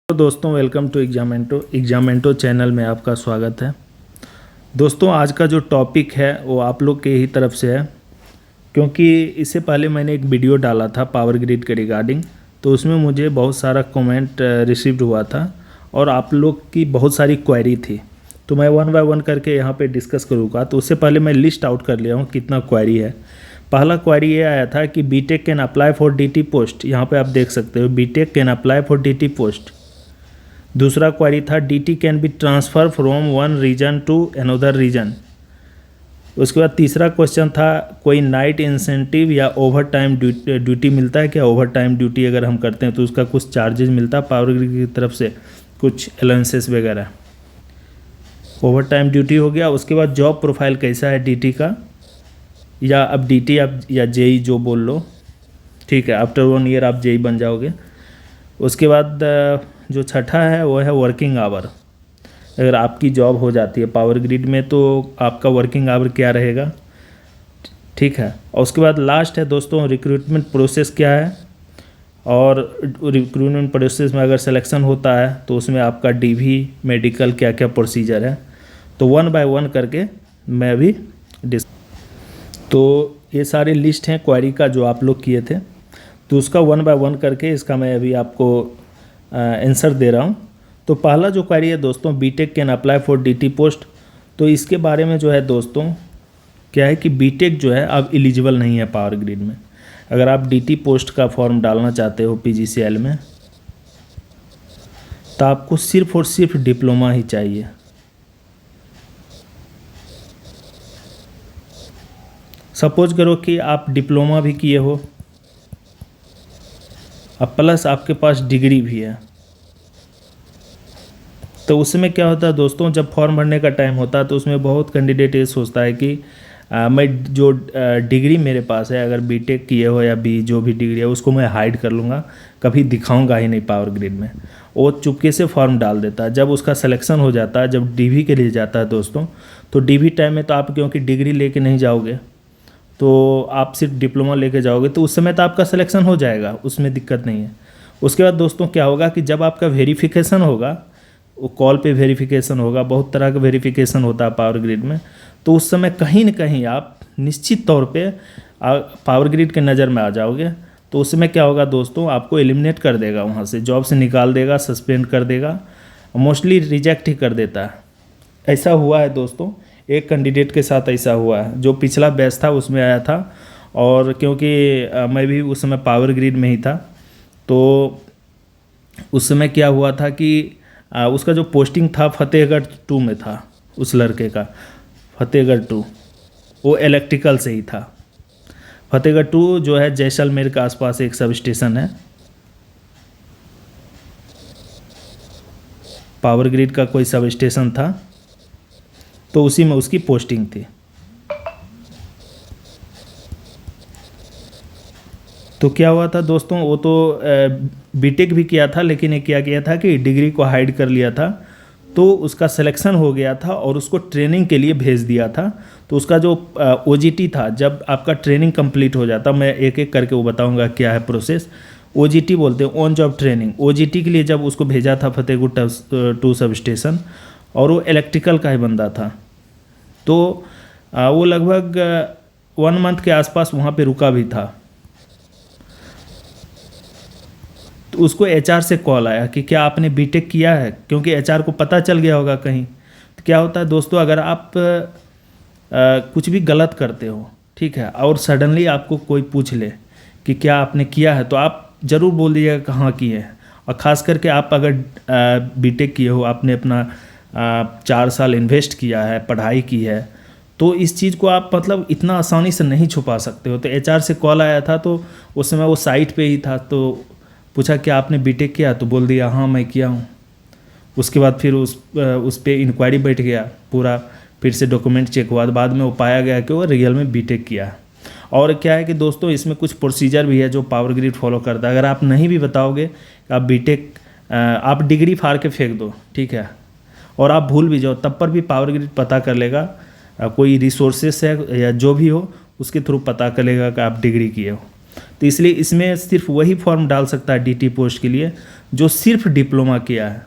तो दोस्तों welcome to एग्जामेंटो channel में आपका स्वागत है। दोस्तों आज का जो टॉपिक है वो आप लोग के ही तरफ से है, क्योंकि इससे पहले मैंने एक वीडियो डाला था पावर ग्रिड के रिगार्डिंग, तो उसमें मुझे बहुत सारा कमेंट रिसीव्ड हुआ था और आप लोग की बहुत सारी क्वेरी थी। तो मैं वन बाय वन करके यहाँ पे डिस्कस करूँगा। तो उससे पहले मैं लिस्ट आउट कर लिया हूँ कितना क्वेरी है। पहला क्वेरी ये आया था कि BTech can apply for DT post. यहाँ पे आप देख सकते हो BTech can apply for DT post. दूसरा क्वेरी था DT can be transfer from one region to another region. उसके बाद तीसरा क्वेश्चन था कोई नाइट इंसेंटिव या ओवर टाइम ड्यूटी मिलता है क्या। ओवर टाइम ड्यूटी अगर हम करते हैं तो उसका कुछ चार्जेस मिलता है पावर ग्रिड की तरफ से, कुछ अलाउंसेस वगैरह। ओवर टाइम ड्यूटी हो गया। उसके बाद जॉब प्रोफाइल कैसा है डीटी का, या अब डीटी आप या जेई जो बोल लो, ठीक है। आफ्टर 1 ईयर आप जेई बन जाओगे। उसके बाद जो छठा है वो है वर्किंग आवर। अगर आपकी जॉब हो जाती है पावर ग्रिड में तो आपका वर्किंग आवर क्या रहेगा, ठीक है। और उसके बाद लास्ट है दोस्तों रिक्रूटमेंट प्रोसेस क्या है, और रिक्रूटमेंट प्रोसेस में अगर सिलेक्शन होता है तो उसमें आपका डीवी मेडिकल क्या क्या प्रोसीजर है। तो वन बाय वन करके मैं अभी तो ये सारे लिस्ट हैं क्वेरी का जो आप लोग किए थे, तो उसका वन बाय वन करके इसका मैं अभी आपको आंसर दे रहा हूँ। तो पहला जो क्वेरी है दोस्तों BTech can apply for DT post. तो इसके बारे में जो है दोस्तों क्या है कि बीटेक जो है अब एलिजिबल नहीं है पावर ग्रिड में। अगर आप डीटी पोस्ट का फॉर्म डालना चाहते हो पीजीसीएल में तो आपको सिर्फ और सिर्फ डिप्लोमा ही चाहिए। सपोज करो कि आप डिप्लोमा भी किए हो अब प्लस आपके पास डिग्री भी है, तो उसमें क्या होता है दोस्तों जब फॉर्म भरने का टाइम होता है तो उसमें बहुत कैंडिडेट ये सोचता है कि मैं जो डिग्री मेरे पास है, अगर बीटेक किए हो या बी जो भी डिग्री है उसको मैं हाइड कर लूँगा, कभी दिखाऊंगा ही नहीं पावर ग्रिड में। वो चुपके से फॉर्म डाल देता है। जब उसका सिलेक्शन हो जाता है, जब डीवी के लिए जाता है दोस्तों, तो डीवी टाइम में तो आप क्योंकि डिग्री लेके नहीं जाओगे, तो आप सिर्फ डिप्लोमा लेके जाओगे, तो उस समय तो आपका सिलेक्शन हो जाएगा, उसमें दिक्कत नहीं है। उसके बाद दोस्तों क्या होगा कि जब आपका वेरिफिकेशन होगा, वो कॉल पे वेरिफिकेशन होगा, बहुत तरह का वेरिफिकेशन होता है पावर ग्रिड में, तो उस समय कहीं न कहीं आप निश्चित तौर पे पावर ग्रिड के नज़र में आ जाओगे। तो उस समय क्या होगा दोस्तों, आपको एलिमिनेट कर देगा, वहाँ से जॉब से निकाल देगा, सस्पेंड कर देगा, मोस्टली रिजेक्ट ही कर देता है। ऐसा हुआ है दोस्तों, एक कैंडिडेट के साथ ऐसा हुआ है, जो पिछला बैच था उसमें आया था, और क्योंकि मैं भी उस समय पावर ग्रिड में ही था, तो उस समय क्या हुआ था कि उसका जो पोस्टिंग था फतेहगढ़ 2 में था, उस लड़के का फतेहगढ़ 2, वो इलेक्ट्रिकल से ही था। फतेहगढ़ 2 जो है जैसलमेर के आसपास एक सब स्टेशन है, पावर ग्रिड का कोई सब स्टेशन था, तो उसी में उसकी पोस्टिंग थी। तो क्या हुआ था दोस्तों, वो तो बीटेक भी किया था, लेकिन ये क्या किया था कि डिग्री को हाइड कर लिया था, तो उसका सिलेक्शन हो गया था और उसको ट्रेनिंग के लिए भेज दिया था। तो उसका जो ओजीटी था, जब आपका ट्रेनिंग कंप्लीट हो जाता, मैं एक एक करके वो बताऊंगा क्या है प्रोसेस। ओजीटी बोलते हैं ऑन जॉब ट्रेनिंग। ओजीटी के लिए जब उसको भेजा था फतेहगढ़ 2 सब स्टेशन, और वो इलेक्ट्रिकल का ही बंदा था, तो वो लगभग 1 मंथ के आसपास वहाँ पे रुका भी था। तो उसको एचआर से कॉल आया कि क्या आपने बीटेक किया है, क्योंकि एचआर को पता चल गया होगा कहीं। तो क्या होता है दोस्तों, अगर आप कुछ भी गलत करते हो, ठीक है, और सडनली आपको कोई पूछ ले कि क्या आपने किया है, तो आप ज़रूर बोल दीजिएगा कहाँ किए हैं। और ख़ास करके आप अगर बीटेक किए हो, आपने अपना 4 साल इन्वेस्ट किया है, पढ़ाई की है, तो इस चीज़ को आप मतलब इतना आसानी से नहीं छुपा सकते हो। तो एचआर से कॉल आया था, तो उस समय वो साइट पे ही था, तो पूछा कि आपने बीटेक किया, तो बोल दिया हाँ मैं किया हूँ। उसके बाद फिर उस पर इंक्वायरी बैठ गया पूरा, फिर से डॉक्यूमेंट चेक हुआ, बाद में वो पाया गया कि वो रियल में बीटेक किया है। और क्या है कि दोस्तों इसमें कुछ प्रोसीजर भी है जो पावर ग्रिड फॉलो करता है। अगर आप नहीं भी बताओगे आप बीटेक, आप डिग्री फाड़ के फेंक दो, ठीक है, और आप भूल भी जाओ, तब पर भी पावर ग्रिड पता कर लेगा, कोई रिसोर्सेस है या जो भी हो उसके थ्रू पता कर लेगा कि आप डिग्री किए हो। तो इसलिए इसमें सिर्फ वही फॉर्म डाल सकता है डीटी पोस्ट के लिए जो सिर्फ डिप्लोमा किया है।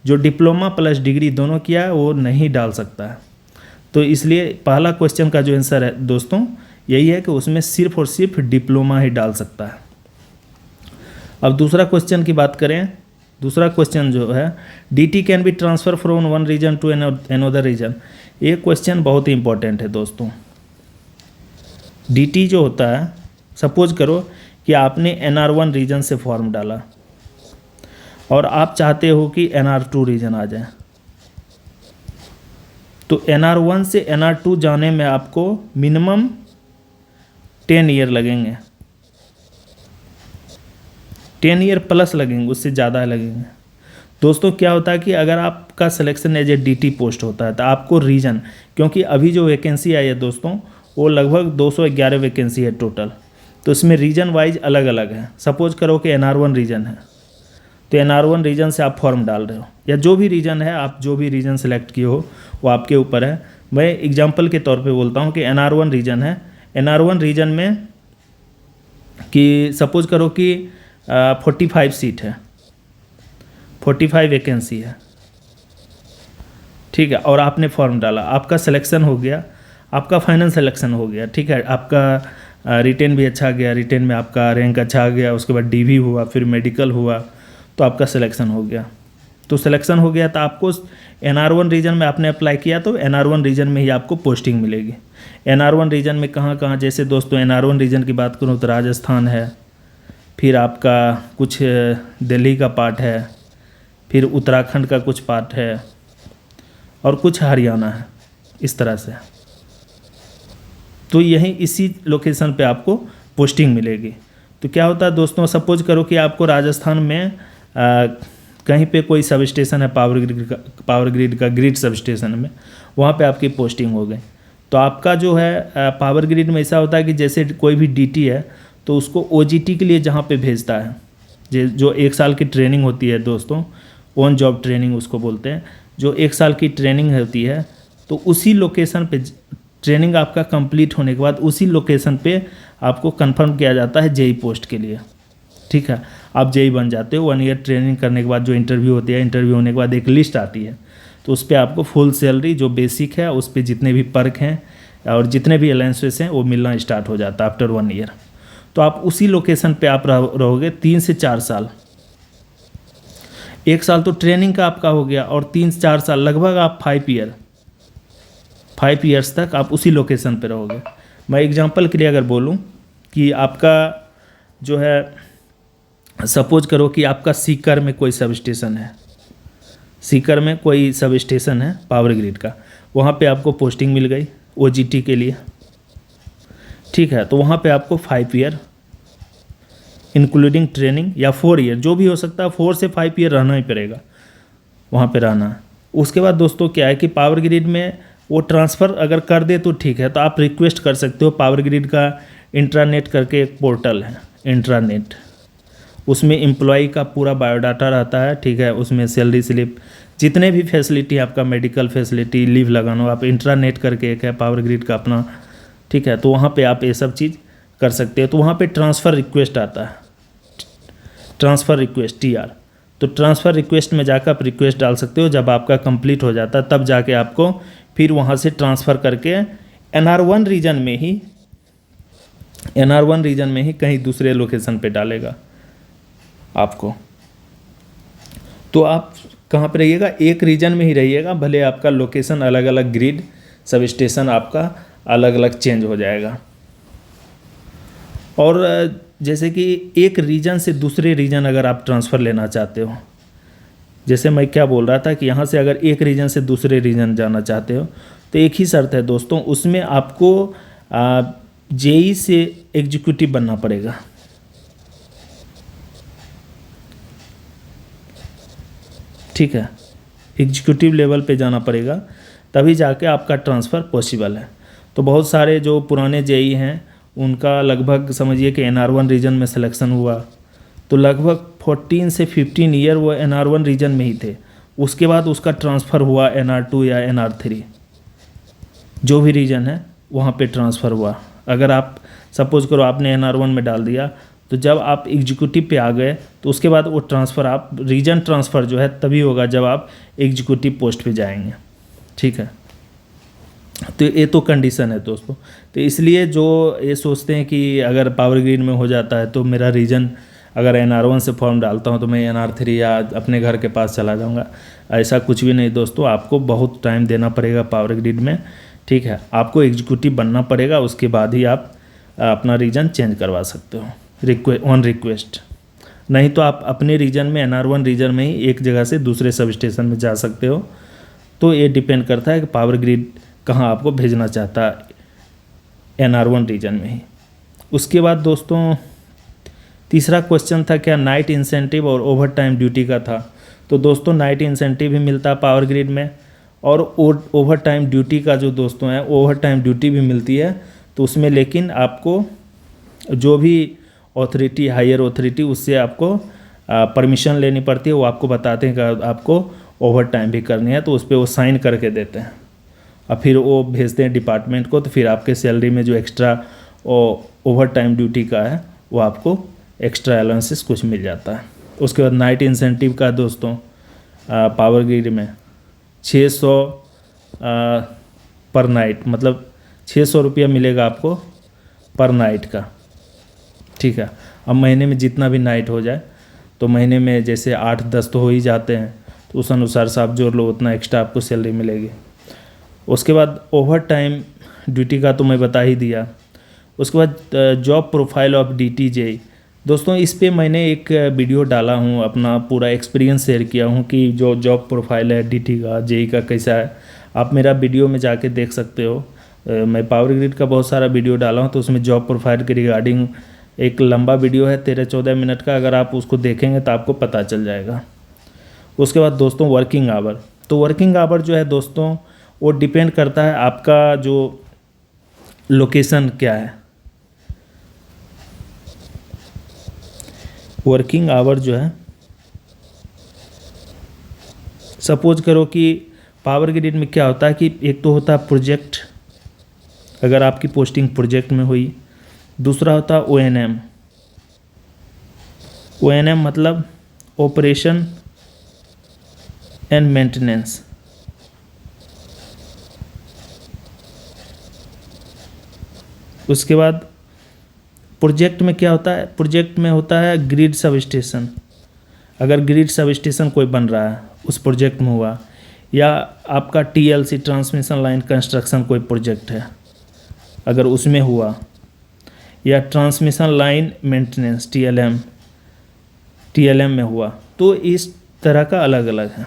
जो डिप्लोमा प्लस डिग्री दोनों किया है वो नहीं डाल सकता है। तो इसलिए पहला क्वेश्चन का जो आंसर है दोस्तों यही है कि उसमें सिर्फ और सिर्फ डिप्लोमा ही डाल सकता है। अब दूसरा क्वेश्चन की बात करें। दूसरा क्वेश्चन जो है DT can be transfer from one region to another region. ये क्वेश्चन बहुत ही इंपॉर्टेंट है दोस्तों। डीटी जो होता है, सपोज करो कि आपने NR1 रीजन से फॉर्म डाला और आप चाहते हो कि NR2 रीजन आ जाए, तो NR1 से NR2 जाने में आपको मिनिमम 10 ईयर लगेंगे, 10 ईयर प्लस लगेंगे, उससे ज़्यादा लगेंगे। दोस्तों क्या होता है कि अगर आपका selection as a DT post होता है तो आपको रीजन, क्योंकि अभी जो वैकेंसी आई है दोस्तों वो लगभग 211 वैकेंसी है टोटल, तो इसमें रीजन वाइज अलग अलग है। सपोज करो कि NR1 रीजन है तो NR1 रीजन से आप फॉर्म डाल रहे हो, या जो भी रीजन है, आप जो भी रीजन सेलेक्ट किए हो वो आपके ऊपर है। मैं एग्जांपल के तौर पे बोलता हूँ कि NR1 रीजन है। NR1 रीजन में कि सपोज करो कि 45 सीट है, 45 वैकेंसी है, ठीक है, और आपने फॉर्म डाला, आपका सिलेक्शन हो गया, आपका फाइनल सिलेक्शन हो गया, ठीक है, आपका रिटेन भी अच्छा गया, रिटेन में आपका रैंक अच्छा आ गया, उसके बाद DV हुआ, फिर मेडिकल हुआ, तो आपका सिलेक्शन हो गया। तो सिलेक्शन हो गया तो आपको NR1 रीजन में आपने अप्लाई किया तो NR1 रीजन में ही आपको पोस्टिंग मिलेगी। NR1 रीजन में कहाँ कहाँ, जैसे दोस्तों NR1 रीजन की बात करूँ तो राजस्थान है, फिर आपका कुछ दिल्ली का पार्ट है, फिर उत्तराखंड का कुछ पार्ट है, और कुछ हरियाणा है, इस तरह से। तो यहीं इसी लोकेशन पे आपको पोस्टिंग मिलेगी। तो क्या होता है दोस्तों, सपोज करो कि आपको राजस्थान में कहीं पे कोई सब स्टेशन है पावर ग्रिड का ग्रिड सब स्टेशन में, वहाँ पे आपकी पोस्टिंग हो गई। तो आपका जो है पावर ग्रिड में ऐसा होता है कि जैसे कोई भी डीटी है तो उसको OGT के लिए जहाँ पे भेजता है, जो 1 साल की ट्रेनिंग होती है दोस्तों, ऑन जॉब ट्रेनिंग उसको बोलते हैं, जो 1 साल की ट्रेनिंग होती है, तो उसी लोकेशन पे ट्रेनिंग आपका कंप्लीट होने के बाद उसी लोकेशन पे आपको कंफर्म किया जाता है JEE पोस्ट के लिए, ठीक है। आप JEE बन जाते हो। 1 ईयर ट्रेनिंग करने के बाद जो इंटरव्यू होती है, इंटरव्यू होने के बाद एक लिस्ट आती है, तो उस पर आपको फुल सैलरी जो बेसिक है उस पर जितने भी पर्क हैं और जितने भी अलाउंसेस हैं वो मिलना स्टार्ट हो जाता है आफ्टर 1 ईयर। तो आप उसी लोकेशन पे आप रहोगे 3 से 4 साल। 1 साल तो ट्रेनिंग का आपका हो गया, और 3 से 4 साल लगभग आप 5 ईयर्स तक आप उसी लोकेशन पे रहोगे। मैं एग्जांपल के लिए अगर बोलूं कि आपका जो है, सपोज करो कि आपका सीकर में कोई सब स्टेशन है, सीकर में कोई सब स्टेशन है पावर ग्रिड का, वहाँ पे आपको पोस्टिंग मिल गई OGT के लिए, ठीक है। तो वहाँ पे आपको 5 ईयर इंक्लूडिंग ट्रेनिंग, या 4 ईयर जो भी हो सकता है, 4 से 5 ईयर रहना ही पड़ेगा, वहाँ पे रहना। उसके बाद दोस्तों क्या है कि पावर ग्रिड में वो ट्रांसफ़र अगर कर दे तो ठीक है, तो आप रिक्वेस्ट कर सकते हो। पावर ग्रिड का इंट्रानेट करके एक पोर्टल है, इंट्रानेट, उसमें एम्प्लॉय का पूरा बायोडाटा रहता है, ठीक है। उसमें सैलरी स्लिप, जितने भी फैसिलिटी, आपका मेडिकल फैसिलिटी, लीव लगाना, आप इंट्रानेट करके एक है पावर ग्रिड का अपना, ठीक है। तो वहाँ पे आप ये सब चीज़ कर सकते हो। तो वहाँ पे ट्रांसफ़र रिक्वेस्ट आता है, ट्रांसफ़र रिक्वेस्ट TR, तो ट्रांसफ़र रिक्वेस्ट में जाकर आप रिक्वेस्ट डाल सकते हो। जब आपका कंप्लीट हो जाता है तब जाके आपको फिर वहाँ से ट्रांसफ़र करके NR1 रीजन में ही कहीं दूसरे लोकेशन पे डालेगा आपको। तो आप कहाँ पे रहिएगा, एक रीजन में ही रहिएगा, भले आपका लोकेशन अलग अलग, ग्रिड सब स्टेशन आपका अलग अलग चेंज हो जाएगा। और जैसे कि एक रीजन से दूसरे रीजन अगर आप ट्रांसफ़र लेना चाहते हो, जैसे मैं क्या बोल रहा था कि यहाँ से अगर एक रीजन से दूसरे रीजन जाना चाहते हो तो एक ही शर्त है दोस्तों, उसमें आपको JEE से एग्जीक्यूटिव बनना पड़ेगा, ठीक है। एग्जीक्यूटिव लेवल पे जाना पड़ेगा, तभी जाके आपका ट्रांसफ़र पॉसिबल है। तो बहुत सारे जो पुराने JEE हैं उनका लगभग समझिए कि NR1 रीजन में सिलेक्शन हुआ, तो लगभग 14 से 15 ईयर वो NR1 रीजन में ही थे। उसके बाद उसका ट्रांसफ़र हुआ NR2 या NR3, जो भी रीजन है वहाँ पे ट्रांसफ़र हुआ। अगर आप सपोज करो आपने NR1 में डाल दिया, तो जब आप एग्जीक्यूटिव पे आ गए तो उसके बाद वो ट्रांसफ़र आप रीजन ट्रांसफ़र जो है तभी होगा जब आप एग्जीक्यूटिव पोस्ट पे जाएंगे। ठीक है, तो ये तो कंडीशन है दोस्तों। तो इसलिए जो ये सोचते हैं कि अगर पावर ग्रिड में हो जाता है तो मेरा रीजन, अगर NR1 से फॉर्म डालता हूँ तो मैं NR3 या अपने घर के पास चला जाऊँगा, ऐसा कुछ भी नहीं दोस्तों। आपको बहुत टाइम देना पड़ेगा पावर ग्रिड में। ठीक है, आपको एग्जीक्यूटिव बनना पड़ेगा, उसके बाद ही आप अपना रीजन चेंज करवा सकते हो ऑन रिक्वेस्ट। नहीं तो आप अपने रीजन में NR1 रीजन में ही एक जगह से दूसरे सब स्टेशन में जा सकते हो। तो ये डिपेंड करता है कि पावर ग्रिड कहाँ आपको भेजना चाहता है, NR1 रीजन में ही। उसके बाद दोस्तों तीसरा क्वेश्चन था क्या नाइट इंसेंटिव और ओवर टाइम ड्यूटी का था। तो दोस्तों नाइट इंसेंटिव भी मिलता है पावर ग्रिड में, और ओवर टाइम ड्यूटी का जो दोस्तों है ओवर टाइम ड्यूटी भी मिलती है। तो उसमें लेकिन आपको जो भी ऑथोरिटी, हायर ऑथोरिटी, उससे आपको परमिशन लेनी पड़ती है। वो आपको बताते हैं कि आपको ओवर टाइम भी करनी है, तो उस पर वो साइन करके देते हैं और फिर वो भेजते हैं डिपार्टमेंट को। तो फिर आपके सैलरी में जो एक्स्ट्रा ओवर टाइम ड्यूटी का है वो आपको एक्स्ट्रा अलाउंसेस कुछ मिल जाता है। उसके बाद नाइट इंसेंटिव का दोस्तों पावर ग्रिड में 600 पर नाइट, मतलब 600 रुपया मिलेगा आपको पर नाइट का। ठीक है, अब महीने में जितना भी नाइट हो जाए, तो महीने में जैसे 8-10 तो हो ही जाते हैं, तो उस अनुसार से आप जोड़ लो, उतना एक्स्ट्रा आपको सैलरी मिलेगी। उसके बाद ओवर टाइम ड्यूटी का तो मैं बता ही दिया। उसके बाद जॉब प्रोफाइल ऑफ DTJ दोस्तों, इस पे मैंने एक वीडियो डाला हूँ, अपना पूरा एक्सपीरियंस शेयर किया हूँ कि जो जॉब प्रोफाइल है DT का, JE का कैसा है। आप मेरा वीडियो में जाके देख सकते हो। मैं पावर ग्रिड का बहुत सारा वीडियो डाला हूँ, तो उसमें जॉब प्रोफाइल के रिगार्डिंग एक लंबा वीडियो है 13-14 मिनट का। अगर आप उसको देखेंगे तो आपको पता चल जाएगा। उसके बाद दोस्तों वर्किंग आवर, तो वर्किंग आवर जो है दोस्तों वो डिपेंड करता है आपका जो लोकेशन क्या है। वर्किंग आवर जो है, सपोज करो कि पावर ग्रिड में क्या होता है कि एक तो होता है प्रोजेक्ट, अगर आपकी पोस्टिंग प्रोजेक्ट में हुई। दूसरा होता है ONM मतलब ऑपरेशन एंड मेंटेनेंस। उसके बाद प्रोजेक्ट में क्या होता है, प्रोजेक्ट में होता है ग्रिड सब स्टेशन। अगर ग्रिड सब स्टेशन कोई बन रहा है उस प्रोजेक्ट में हुआ, या आपका TLC ट्रांसमिशन लाइन कंस्ट्रक्शन कोई प्रोजेक्ट है अगर उसमें हुआ, या ट्रांसमिशन लाइन मेंटेनेंस TLM में हुआ, तो इस तरह का अलग अलग है।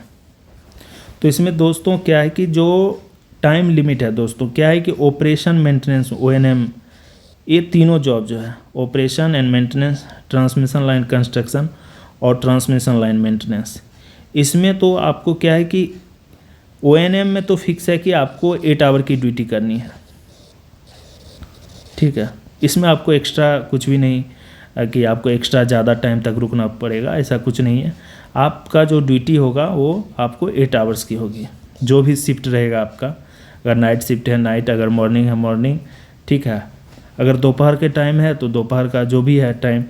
तो इसमें दोस्तों क्या है कि जो टाइम लिमिट है दोस्तों, क्या है कि ऑपरेशन, मेंटेनेंस, ONM, ये तीनों जॉब जो है operation and maintenance, transmission line construction और ट्रांसमिशन लाइन मेंटेनेंस, इसमें तो आपको क्या है कि ONM में तो फिक्स है कि आपको 8 आवर की ड्यूटी करनी है। ठीक है, इसमें आपको एक्स्ट्रा कुछ भी नहीं कि आपको एक्स्ट्रा ज़्यादा टाइम तक रुकना पड़ेगा, ऐसा कुछ नहीं है। आपका जो ड्यूटी होगा वो आपको 8 आवर्स की होगी, जो भी शिफ्ट रहेगा आपका। अगर नाइट शिफ्ट है नाइट, अगर मॉर्निंग है मॉर्निंग। ठीक है, अगर दोपहर के टाइम है तो दोपहर का जो भी है टाइम,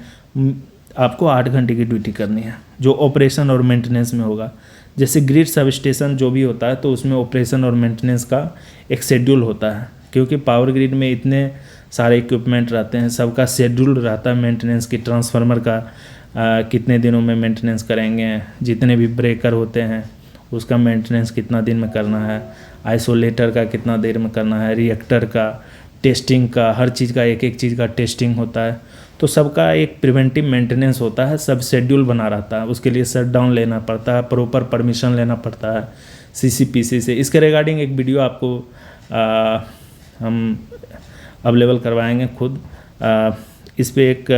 आपको 8 घंटे की ड्यूटी करनी है, जो ऑपरेशन और मेंटेनेंस में होगा। जैसे ग्रिड सब स्टेशन जो भी होता है तो उसमें ऑपरेशन और मेंटेनेंस का एक शेड्यूल होता है, क्योंकि पावर ग्रिड में इतने सारे इक्विपमेंट रहते हैं, सबका शेड्यूल रहता है मेंटेनेंस की। ट्रांसफार्मर का कितने दिनों में मेंटेनेंस करेंगे, जितने भी ब्रेकर होते हैं उसका मेंटेनेंस कितना दिन में करना है, आइसोलेटर का कितना देर में करना है, रिएक्टर का, टेस्टिंग का, हर चीज़ का एक एक चीज़ का टेस्टिंग होता है। तो सबका एक प्रिवेंटिव मेंटेनेंस होता है, सब शेड्यूल बना रहता है। उसके लिए शट डाउन लेना पड़ता है, प्रॉपर परमिशन लेना पड़ता है CCPC से। इसके रिगार्डिंग एक वीडियो आपको हम अवेलेबल करवाएंगे खुद। इस पे एक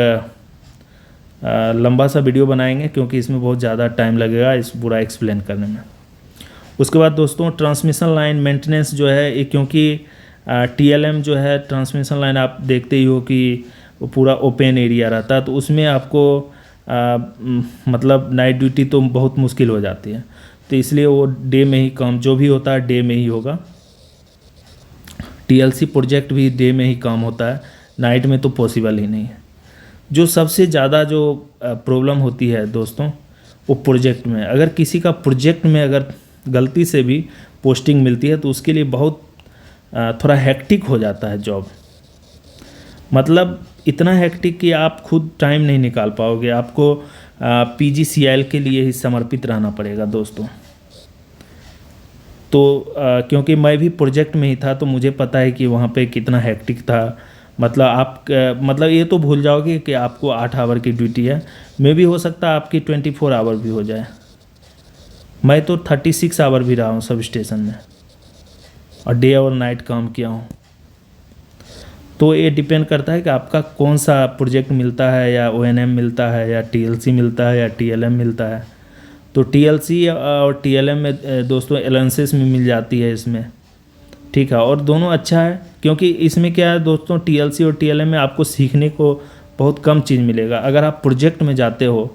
लंबा सा वीडियो बनाएंगे, क्योंकि इसमें बहुत ज़्यादा टाइम लगेगा इस पूरा एक्सप्लेन करने में। उसके बाद दोस्तों ट्रांसमिशन लाइन मेंटेनेंस जो है ये, क्योंकि TLM जो है ट्रांसमिशन लाइन आप देखते ही हो कि वो पूरा ओपन एरिया रहता है, तो उसमें आपको मतलब नाइट ड्यूटी तो बहुत मुश्किल हो जाती है। तो इसलिए वो डे में ही काम जो भी होता है डे में ही होगा। TLC प्रोजेक्ट भी डे में ही काम होता है, नाइट में तो पॉसिबल ही नहीं है। जो सबसे ज़्यादा जो प्रॉब्लम होती है दोस्तों, वो प्रोजेक्ट में, अगर किसी का प्रोजेक्ट में अगर गलती से भी पोस्टिंग मिलती है तो उसके लिए बहुत थोड़ा हेक्टिक हो जाता है जॉब। मतलब इतना हेक्टिक कि आप खुद टाइम नहीं निकाल पाओगे, आपको PGCIL के लिए ही समर्पित रहना पड़ेगा दोस्तों। तो क्योंकि मैं भी प्रोजेक्ट में ही था तो मुझे पता है कि वहाँ पे कितना हेक्टिक था। मतलब आप मतलब ये तो भूल जाओगे कि आपको 8 आवर की ड्यूटी है, मे भी हो सकता है आपकी 24 आवर भी हो जाए। मैं तो 36 आवर भी रहा हूँ सब स्टेशन में, और डे और नाइट काम किया हूँ। तो ये डिपेंड करता है कि आपका कौन सा प्रोजेक्ट मिलता है, या ONM मिलता है, या TLC मिलता है, या TLM मिलता है। तो TLC और TLM में दोस्तों अलाउंसेस में मिल जाती है इसमें, ठीक है। और दोनों अच्छा है, क्योंकि इसमें क्या है दोस्तों, TLC और TLM में आपको सीखने को बहुत कम चीज़ मिलेगा। अगर आप प्रोजेक्ट में जाते हो,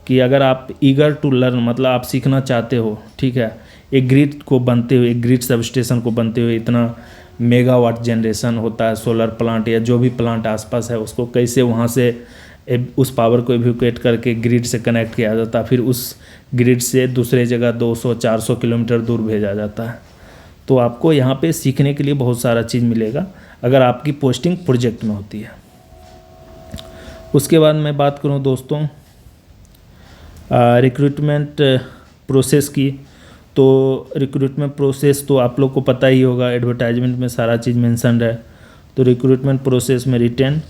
कि अगर आप ईगर टू लर्न, मतलब आप सीखना चाहते हो, ठीक है, एक ग्रिड को बनते हुए, एक ग्रिड सब स्टेशन को बनते हुए, इतना मेगावाट जनरेशन होता है, सोलर प्लांट या जो भी प्लांट आसपास है, उसको कैसे वहाँ से उस पावर को इवैक्यूएट करके ग्रिड से कनेक्ट किया जाता है, फिर उस ग्रिड से दूसरे जगह 200-400 किलोमीटर दूर भेजा जाता है। तो आपको यहाँ पे सीखने के लिए बहुत सारा चीज़ मिलेगा अगर आपकी पोस्टिंग प्रोजेक्ट में होती है। उसके बाद मैं बात करूँ दोस्तों रिक्रूटमेंट प्रोसेस की, तो रिक्रूटमेंट प्रोसेस तो आप लोग को पता ही होगा, एडवर्टाइजमेंट में सारा चीज़ मेंशन्ड है। तो रिक्रूटमेंट प्रोसेस में रिटेन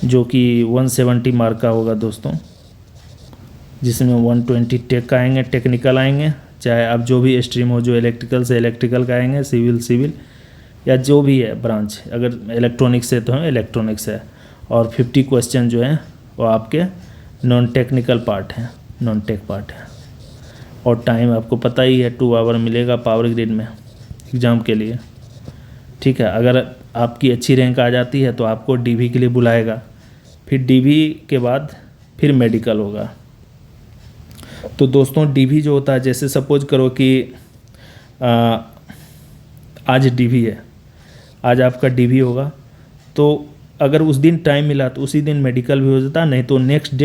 जो कि 170 मार्क का होगा दोस्तों, जिसमें 120 टेक का आएंगे, टेक्निकल आएंगे, चाहे आप जो भी स्ट्रीम हो, जो इलेक्ट्रिकल से इलेक्ट्रिकल का आएंगे, सिविल या जो भी है ब्रांच, अगर इलेक्ट्रॉनिक्स है तो इलेक्ट्रॉनिक्स है। और 50 क्वेश्चन जो हैं वो आपके नॉन टेक्निकल पार्ट हैं, नॉन टेक पार्ट है। और टाइम आपको पता ही है, 2 आवर मिलेगा पावर ग्रिड में एग्ज़ाम के लिए, ठीक है। अगर आपकी अच्छी रैंक आ जाती है तो आपको DV के लिए बुलाएगा, फिर DV के बाद फिर मेडिकल होगा। तो दोस्तों DV जो होता है, जैसे सपोज करो कि आज DV है, आज आपका DV होगा, तो अगर उस दिन टाइम मिला तो उसी दिन मेडिकल भी हो जाता है, नहीं तो नेक्स्ट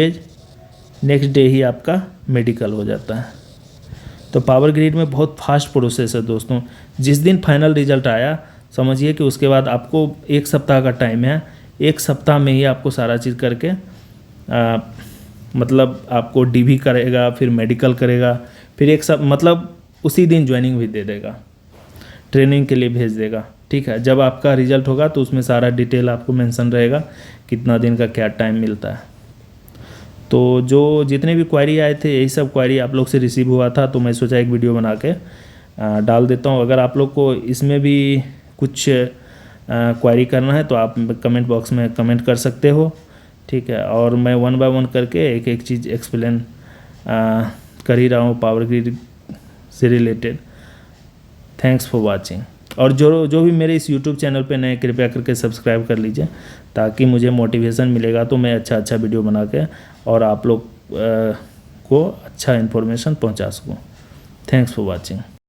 डे ही आपका मेडिकल हो जाता है। तो पावर ग्रिड में बहुत फास्ट प्रोसेस है दोस्तों। जिस दिन फाइनल रिजल्ट आया, समझिए कि उसके बाद आपको 1 सप्ताह का टाइम है, 1 सप्ताह में ही आपको सारा चीज़ करके मतलब आपको DV करेगा, फिर मेडिकल करेगा, फिर मतलब उसी दिन ज्वाइनिंग भी दे देगा, ट्रेनिंग के लिए भेज देगा, ठीक है। जब आपका रिजल्ट होगा तो उसमें सारा डिटेल आपको मेंशन रहेगा, कितना दिन का क्या टाइम मिलता है। तो जो जितने भी क्वेरी आए थे, यही सब क्वेरी आप लोग से रिसीव हुआ था, तो मैं सोचा एक वीडियो बना के डाल देता हूँ। अगर आप लोग को इसमें भी कुछ क्वेरी करना है तो आप कमेंट बॉक्स में कमेंट कर सकते हो, ठीक है। और मैं 1 बाय 1 करके एक एक चीज़ एक्सप्लेन कर ही रहा हूँ पावर ग्रिड से रिलेटेड। Thanks for watching. और जो भी मेरे इस YouTube चैनल पे नए, कृपया करके सब्सक्राइब कर लीजिए, ताकि मुझे मोटिवेशन मिलेगा तो मैं अच्छा वीडियो बना के और आप लोग को अच्छा इन्फॉर्मेशन पहुंचा सकूं। Thanks for watching.